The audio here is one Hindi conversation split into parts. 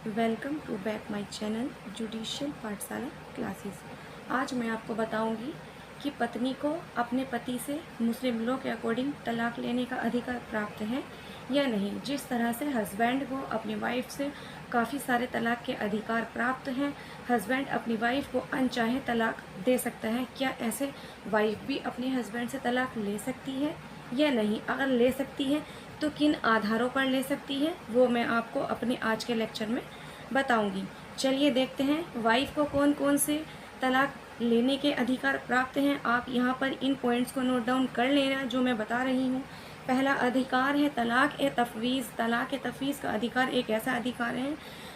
Welcome to back my channel judicial Pathshala classes. आज मैं आपको बताऊंगी कि पत्नी को अपने पति से मुस्लिम लॉ के अकॉर्डिंग तलाक लेने का अधिकार प्राप्त है या नहीं। जिस तरह से हस्बैंड को अपनी वाइफ से काफ़ी सारे तलाक के अधिकार प्राप्त हैं, हस्बैंड अपनी वाइफ को अनचाहे तलाक दे सकता है। क्या ऐसे वाइफ भी अपने हस्बैंड से तलाक ले सकती है या नहीं? अगर ले सकती है तो किन आधारों पर ले सकती है, वो मैं आपको अपने आज के लेक्चर में बताऊंगी। चलिए देखते हैं वाइफ को कौन कौन से तलाक लेने के अधिकार प्राप्त हैं। आप यहाँ पर इन पॉइंट्स को नोट डाउन कर लेना जो मैं बता रही हूँ। पहला अधिकार है तलाक ए तफवीज़। तलाक ए तफवीज़ का अधिकार एक ऐसा अधिकार है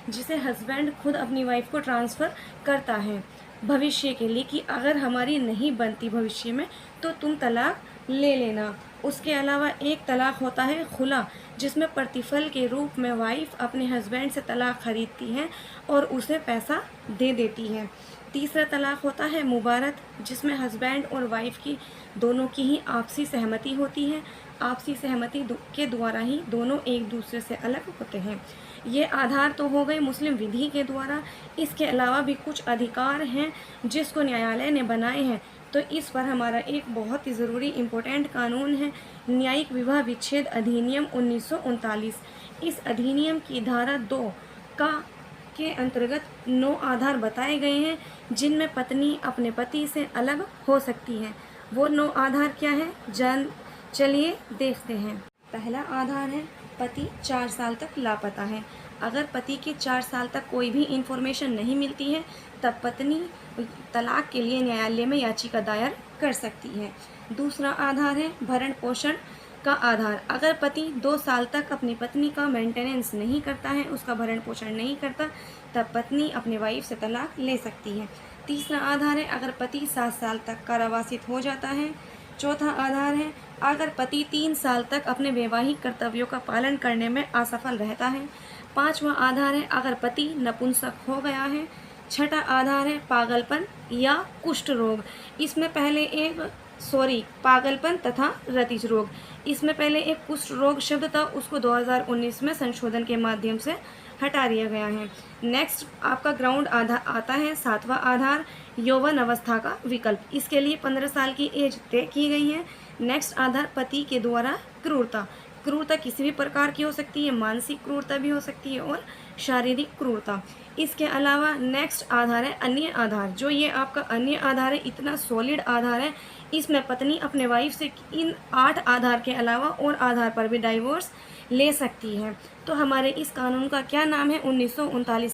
जिसे हस्बैंड खुद अपनी वाइफ को ट्रांसफ़र करता है भविष्य के लिए, कि अगर हमारी नहीं बनती भविष्य में तो तुम तलाक ले लेना। उसके अलावा एक तलाक होता है खुला, जिसमें प्रतिफल के रूप में वाइफ अपने हस्बैंड से तलाक खरीदती है और उसे पैसा दे देती है। तीसरा तलाक होता है मुबारत, जिसमें हस्बैंड और वाइफ की दोनों की ही आपसी सहमति होती है। आपसी सहमति के द्वारा ही दोनों एक दूसरे से अलग होते हैं। ये आधार तो हो गए मुस्लिम विधि के द्वारा। इसके अलावा भी कुछ अधिकार हैं जिसको न्यायालय ने बनाए हैं। तो इस पर हमारा एक बहुत ही ज़रूरी इम्पोर्टेंट कानून है न्यायिक विवाह विच्छेद अधिनियम 1939। इस अधिनियम की धारा 2 का के अंतर्गत 9 आधार बताए गए हैं जिनमें पत्नी अपने पति से अलग हो सकती है। वो 9 आधार क्या है, चलिए देखते हैं। पहला आधार है पति 4 साल तक लापता है। अगर पति के 4 साल तक कोई भी इंफॉर्मेशन नहीं मिलती है तब पत्नी तलाक के लिए न्यायालय में याचिका दायर कर सकती है। दूसरा आधार है भरण पोषण का आधार। अगर पति 2 साल तक अपनी पत्नी का मेंटेनेंस नहीं करता है, उसका भरण पोषण नहीं करता, तब पत्नी अपने वाइफ से तलाक ले सकती है। तीसरा आधार है अगर पति 7 साल तक कारावासित हो जाता है। चौथा आधार है अगर पति 3 साल तक अपने वैवाहिक कर्तव्यों का पालन करने में असफल रहता है। पांचवा आधार है अगर पति नपुंसक हो गया है। छठा आधार है पागलपन या कुष्ठ रोग। इसमें पहले पागलपन तथा रतिज रोग। इसमें पहले एक कुष्ठ रोग शब्द था, उसको 2019 में संशोधन के माध्यम से हटा दिया गया है। नेक्स्ट आपका ग्राउंड आधार आता है 7वां आधार यौवन अवस्था का विकल्प। इसके लिए 15 साल की एज तय की गई है। नेक्स्ट आधार पति के द्वारा क्रूरता। क्रूरता किसी भी प्रकार की हो सकती है, मानसिक क्रूरता भी हो सकती है और शारीरिक क्रूरता। इसके अलावा नेक्स्ट आधार है अन्य आधार। जो ये आपका अन्य आधार है, इतना सॉलिड आधार है, इसमें पत्नी अपने वाइफ से इन 8 आधार के अलावा और आधार पर भी डाइवोर्स ले सकती है। तो हमारे इस कानून का क्या नाम है, 1939